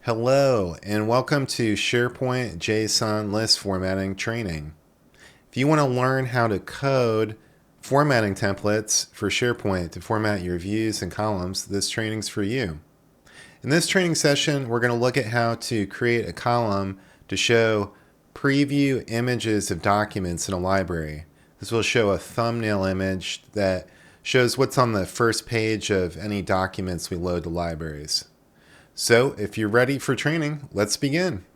Hello, and welcome to SharePoint JSON list formatting training. If you want to learn how to code formatting templates for SharePoint to format your views and columns, this training's for you. In this training session, we're going to look at how to create a column to show preview images of documents in a library. This will show a thumbnail image that shows what's on the first page of any documents we load to libraries. So, if you're ready for training, let's begin.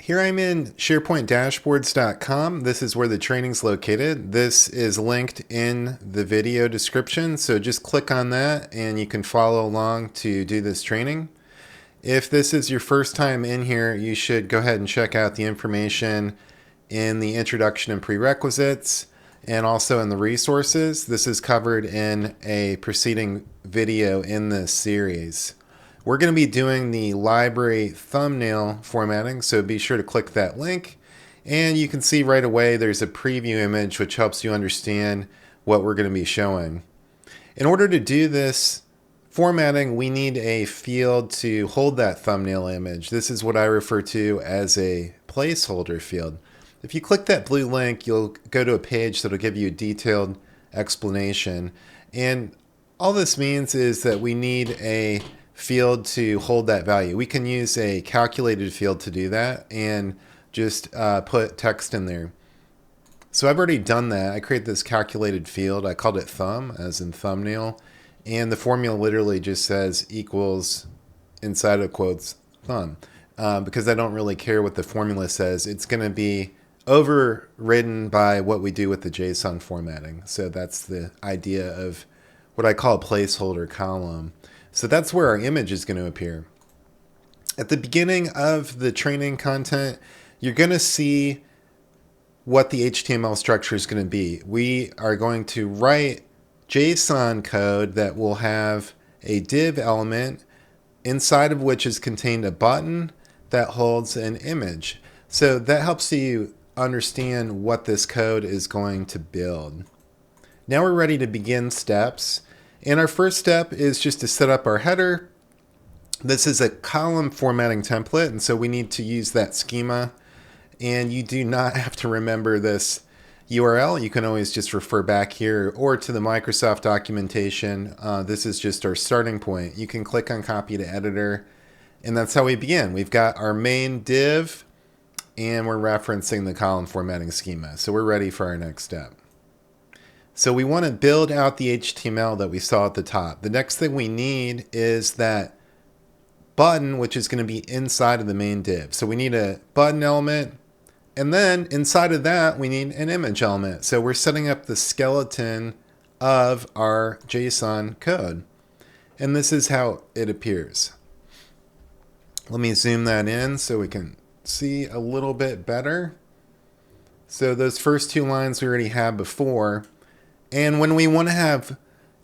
Here I'm in SharePointDashboards.com. This is where the training's located. This is linked in the video description, so just click on that and you can follow along to do this training. If this is your first time in here, you should go ahead and check out the information in the introduction and prerequisites and also in the resources. This is covered in a preceding video in this series. We're going to be doing the library thumbnail formatting, so be sure to click that link. And you can see right away there's a preview image which helps you understand what we're going to be showing. In order to do this formatting, we need a field to hold that thumbnail image. This is what I refer to as a placeholder field. If you click that blue link, you'll go to a page that'll give you a detailed explanation. And all this means is that we need a field to hold that value. We can use a calculated field to do that and just put text in there. So I've already done that. I created this calculated field. I called it thumb, as in thumbnail. And the formula literally just says equals, inside of quotes, thumb. Because I don't really care what the formula says. It's going to be overridden by what we do with the JSON formatting. So that's the idea of what I call a placeholder column. So that's where our image is going to appear. At the beginning of the training content, you're going to see what the HTML structure is going to be. We are going to write JSON code that will have a div element inside of which is contained a button that holds an image. So that helps you understand what this code is going to build. Now we're ready to begin steps. And our first step is just to set up our header. This is a column formatting template, and so we need to use that schema. And you do not have to remember this URL. You can always just refer back here or to the Microsoft documentation. This is just our starting point. You can click on copy to editor, and that's how we begin. We've got our main div, and we're referencing the column formatting schema. So we're ready for our next step. So we want to build out the HTML that we saw at the top. The next thing we need is that button, which is going to be inside of the main div. So we need a button element, and then inside of that we need an image element. So we're setting up the skeleton of our JSON code. And this is how it appears. Let me zoom that in so we can see a little bit better. So those first two lines we already had before. And when we want to have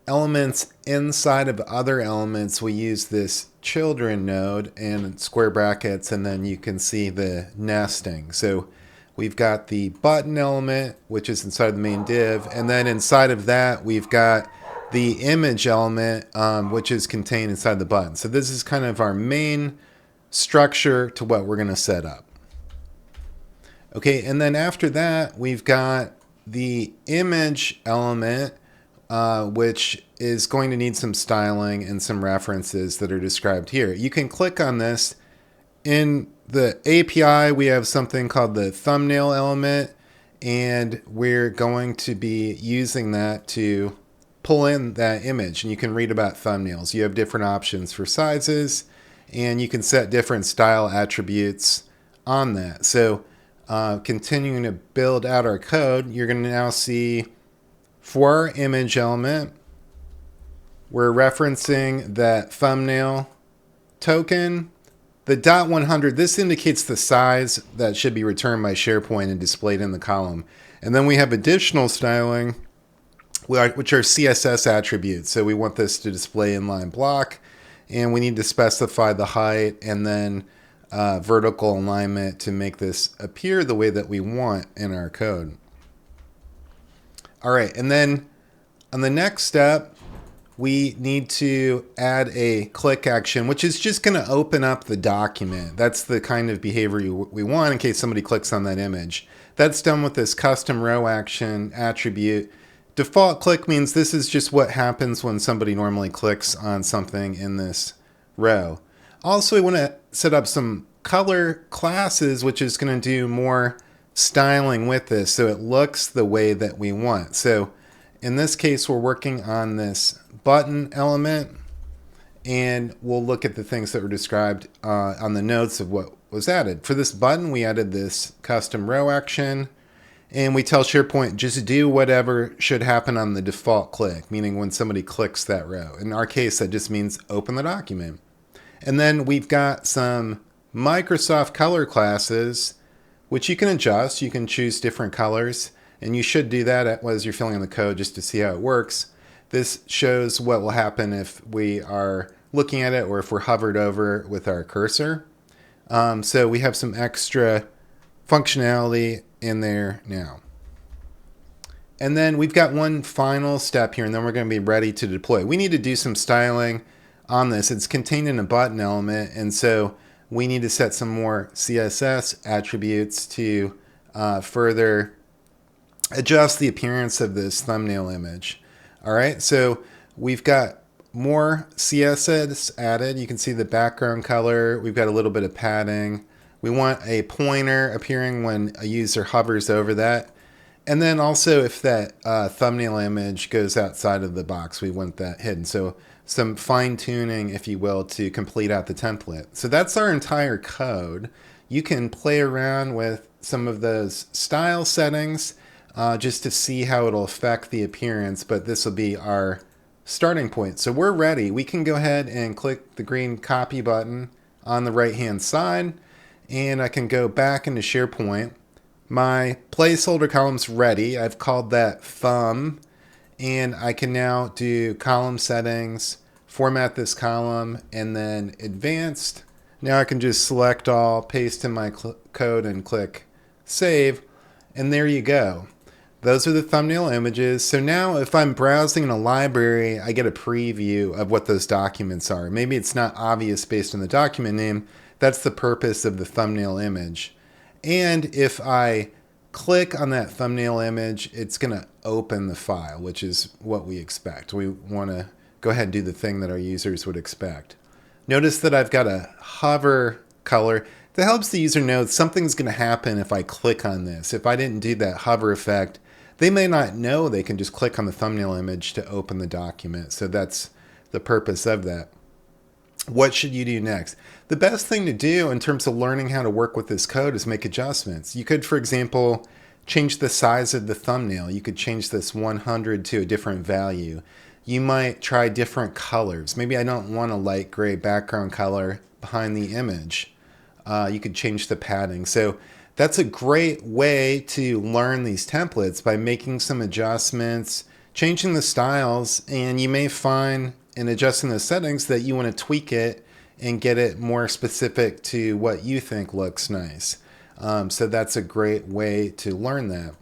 elements inside of other elements, we use this children node and square brackets, and then you can see the nesting. So we've got the button element, which is inside the main div, and then inside of that we've got the image element, which is contained inside the button. So this is kind of our main structure to what we're going to set up. Okay, and then after that we've got the image element, which is going to need some styling and some references that are described here. You can click on this. In the API, we have something called the thumbnail element, and we're going to be using that to pull in that image. And you can read about thumbnails. You have different options for sizes, and you can set different style attributes on that. So continuing to build out our code, you're going to now see for our image element, we're referencing that thumbnail token. The .100, this indicates the size that should be returned by SharePoint and displayed in the column. And then we have additional styling which are CSS attributes. So we want this to display inline block, and we need to specify the height and then vertical alignment to make this appear the way that we want in our code. All right, and then on the next step, we need to add a click action, which is just going to open up the document. That's the kind of behavior we want in case somebody clicks on that image. That's done with this custom row action attribute. Default click means this is just what happens when somebody normally clicks on something in this row. Also, we want to set up some color classes, which is going to do more styling with this so it looks the way that we want. So in this case, we're working on this button element, and we'll look at the things that were described on the notes of what was added. For this button, we added this custom row action, and we tell SharePoint just do whatever should happen on the default click, meaning when somebody clicks that row. In our case, that just means open the document. And then we've got some Microsoft color classes, which you can adjust. You can choose different colors, and you should do that as you're filling in the code just to see how it works. This shows what will happen if we are looking at it or if we're hovered over with our cursor. So we have some extra functionality in there now. And then we've got one final step here, and then we're going to be ready to deploy. We need to do some styling on this. It's contained in a button element, and so we need to set some more CSS attributes to further adjust the appearance of this thumbnail image. All right, so we've got more CSS added. You can see the background color. We've got a little bit of padding. We want a pointer appearing when a user hovers over that. And then also if that thumbnail image goes outside of the box, we want that hidden. So some fine tuning, if you will, to complete out the template. So that's our entire code. You can play around with some of those style settings just to see how it'll affect the appearance, but this will be our starting point. So we're ready. We can go ahead and click the green copy button on the right hand side, and I can go back into SharePoint. My placeholder column's ready. I've called that thumb, and I can now do column settings, format this column, and then advanced. Now I can just select all, paste in my code, and click save, and there you go. Those are the thumbnail images. So now if I'm browsing in a library, I get a preview of what those documents are. Maybe it's not obvious based on the document name. That's the purpose of the thumbnail image. And if I click on that thumbnail image, it's going to open the file, which is what we expect. We want to go ahead and do the thing that our users would expect. Notice that I've got a hover color that helps the user know something's going to happen if I click on this. If I didn't do that hover effect, they may not know they can just click on the thumbnail image to open the document. So that's the purpose of that. What should you do next? The best thing to do in terms of learning how to work with this code is make adjustments. You could, for example, change the size of the thumbnail. You could change this 100 to a different value. You might try different colors. Maybe I don't want a light gray background color behind the image. You could change the padding. So that's a great way to learn these templates by making some adjustments, changing the styles, and you may find in adjusting the settings that you want to tweak it and get it more specific to what you think looks nice. So that's a great way to learn that.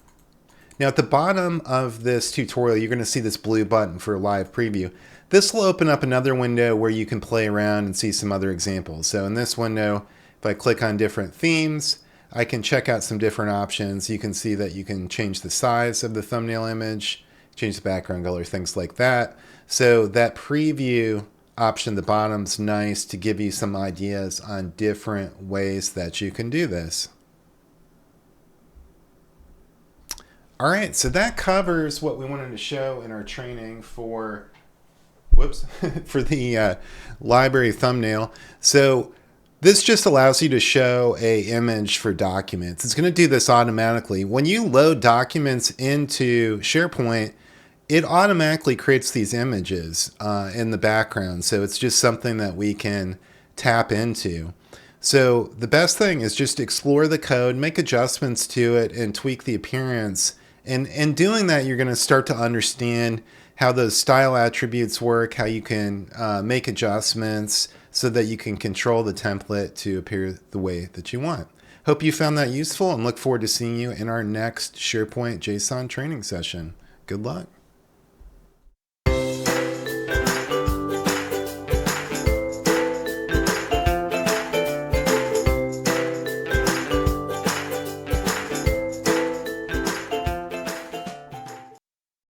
Now at the bottom of this tutorial, you're going to see this blue button for live preview. This will open up another window where you can play around and see some other examples. So in this window, if I click on different themes, I can check out some different options. You can see that you can change the size of the thumbnail image, change the background color, things like that. So that preview option at the bottom is nice to give you some ideas on different ways that you can do this. All right, so that covers what we wanted to show in our training for, for the library thumbnail. So this just allows you to show an image for documents. It's going to do this automatically. When you load documents into SharePoint, it automatically creates these images in the background. So it's just something that we can tap into. So the best thing is just explore the code, make adjustments to it, and tweak the appearance And in doing that, you're going to start to understand how those style attributes work, how you can make adjustments so that you can control the template to appear the way that you want. Hope you found that useful and look forward to seeing you in our next SharePoint JSON training session. Good luck.